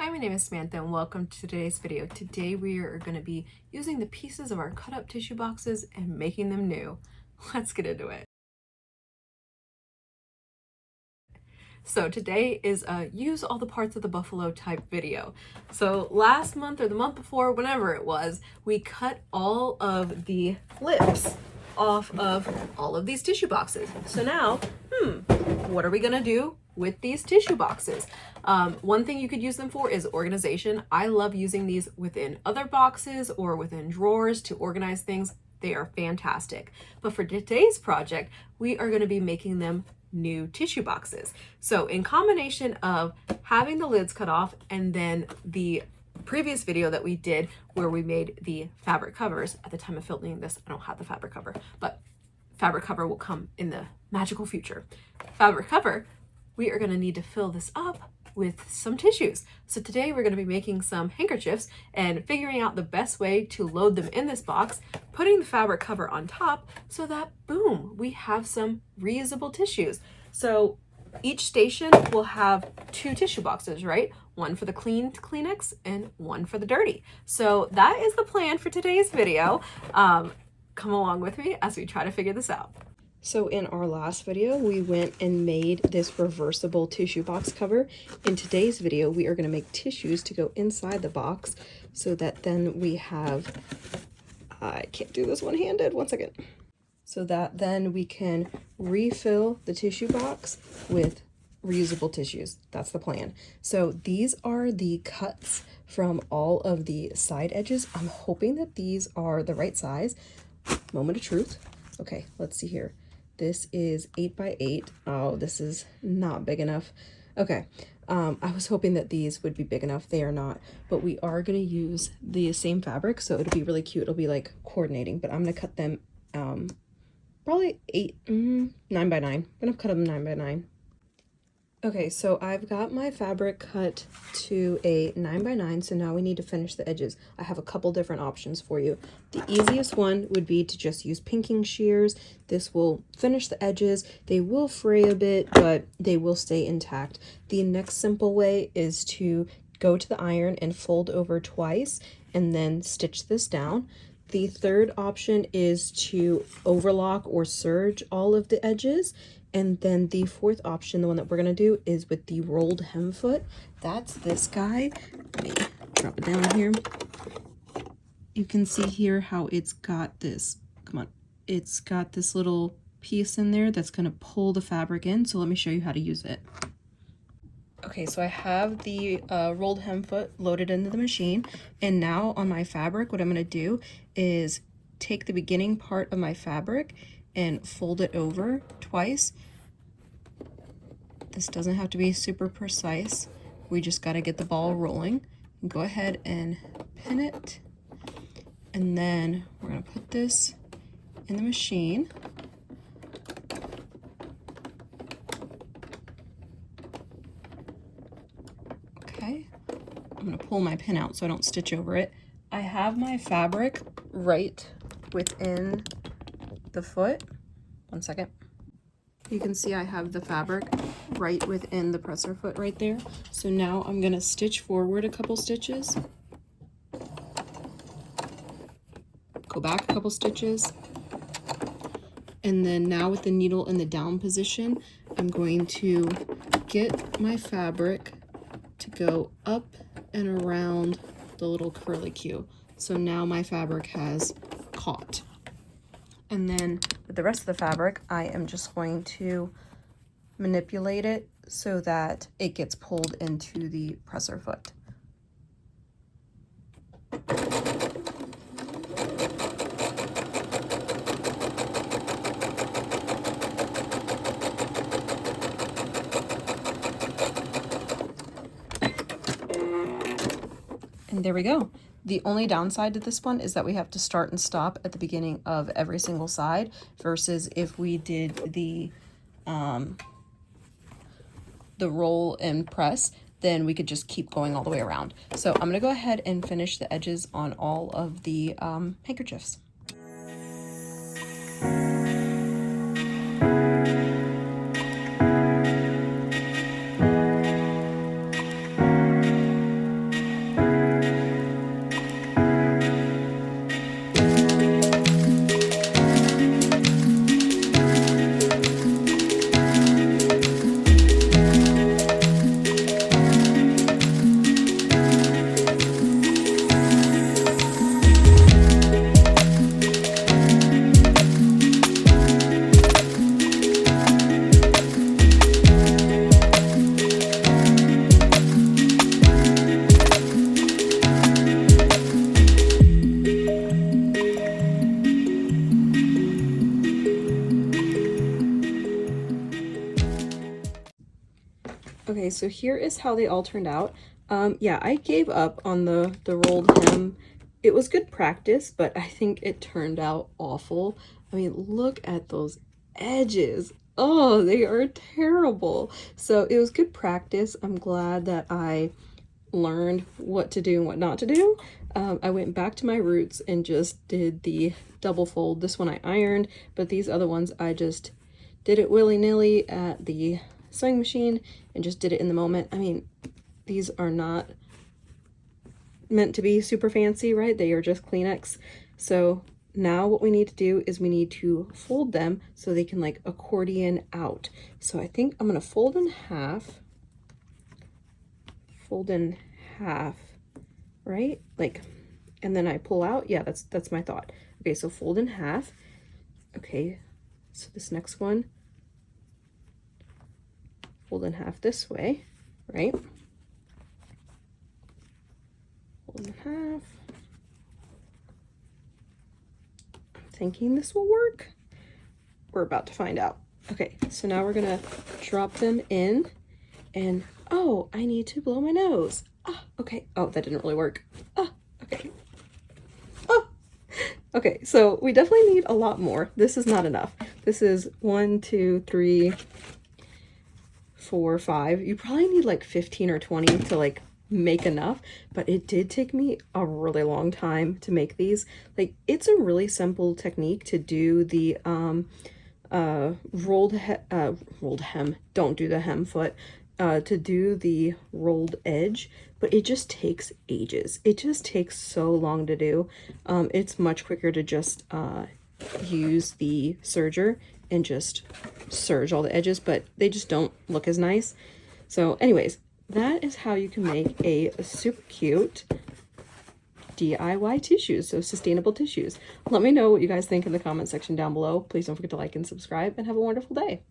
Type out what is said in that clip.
Hi, my name is Samantha and welcome to today's video. Today we are going to be using the pieces of our cut up tissue boxes and making them new. Let's get into it. So today is a use all the parts of the buffalo type video. So last month or the month before, whenever it was, we cut all of the lips off of all of these tissue boxes. So now, what are we gonna do with these tissue boxes? One thing you could use them for is organization. I love using these within other boxes or within drawers to organize things. They are fantastic. But for today's project, we are going to be making them new tissue boxes. So in combination of having the lids cut off and then the previous video that we did where we made the fabric covers, at the time of filming this, I don't have the fabric cover, but fabric cover will come in the magical future. Fabric cover, we are going to need to fill this up with some tissues. So today we're going to be making some handkerchiefs and figuring out the best way to load them in this box, putting the fabric cover on top so that boom, we have some reusable tissues. So each station will have two tissue boxes, right? One for the clean Kleenex and one for the dirty. So that is the plan for today's video. Come along with me as we try to figure this out. So in our last video, we went and made this reversible tissue box cover. In today's video, we are going to make tissues to go inside the box so that then we have, I can't do this one-handed, one second. So that then we can refill the tissue box with reusable tissues. That's the plan. So these are the cuts from all of the side edges. I'm hoping that these are the right size. Moment of truth. Okay, let's see here. This is 8 by 8. Oh, this is not big enough. Okay, I was hoping that these would be big enough. They are not, but we are going to use the same fabric, so it'll be really cute. It'll be like coordinating, but I'm going to cut them probably 9 by 9. I'm going to cut them 9 by 9. Okay, so I've got my fabric cut to a 9 by 9, so now we need to finish the edges. I have a couple different options for you. The easiest one would be to just use pinking shears. This will finish the edges. They will fray a bit, but they will stay intact. The next simple way is to go to the iron and fold over twice and then stitch this down. The third option is to overlock or serge all of the edges. And then the fourth option, the one that we're going to do, is with the rolled hem foot. That's this guy. Let me drop it down here. You can see here how it's got this, come on, it's got this little piece in there that's going to pull the fabric in. So let me show you how to use it. Okay, so I have the rolled hem foot loaded into the machine. And now on my fabric, what I'm going to do is take the beginning part of my fabric and fold it over twice. This doesn't have to be super precise. We just got to get the ball rolling. Go ahead and pin it. And then we're going to put this in the machine. Okay. I'm going to pull my pin out so I don't stitch over it. I have my fabric right within the foot. One second. You can see I have the fabric right within the presser foot right there. So now I'm going to stitch forward a couple stitches. Go back a couple stitches. And then now with the needle in the down position, I'm going to get my fabric to go up and around the little curlicue. So now my fabric has caught. And then with the rest of the fabric, I am just going to manipulate it so that it gets pulled into the presser foot. And there we go. The only downside to this one is that we have to start and stop at the beginning of every single side versus if we did the roll and press, then we could just keep going all the way around. So I'm gonna go ahead and finish the edges on all of the handkerchiefs. so here is how they all turned out. Yeah, I gave up on the rolled hem. It was good practice, but I think it turned out awful. I mean, look at those edges. Oh, they are terrible. So it was good practice. I'm glad that I learned what to do and what not to do. I went back to my roots and just did the double fold. This one I ironed, but these other ones I just did it willy-nilly at the sewing machine and just did it in the moment. I mean, these are not meant to be super fancy, right? They are just Kleenex. So now what we need to do is we need to fold them so they can like accordion out. So I think I'm gonna fold in half, right? Like, and then I pull out. Yeah, that's my thought. Okay, so fold in half. Okay, so this next one, fold in half this way, right? Fold in half. I'm thinking this will work. We're about to find out. Okay, so now we're gonna drop them in, and oh, I need to blow my nose. Ah, okay. Oh, that didn't really work. Ah, okay. Oh, okay. So we definitely need a lot more. This is not enough. This is 1, 2, 3, 4, 5. You probably need like 15 or 20 to like make enough, but it did take me a really long time to make these. Like, it's a really simple technique to do the rolled hem. Don't do the hem foot. To do the rolled edge, but it just takes ages. It just takes so long to do. It's much quicker to just use the serger and just serge all the edges, but they just don't look as nice. So anyways, that is how you can make a super cute DIY tissues, so sustainable tissues. Let me know what you guys think in the comment section down below. Please don't forget to like and subscribe, and have a wonderful day.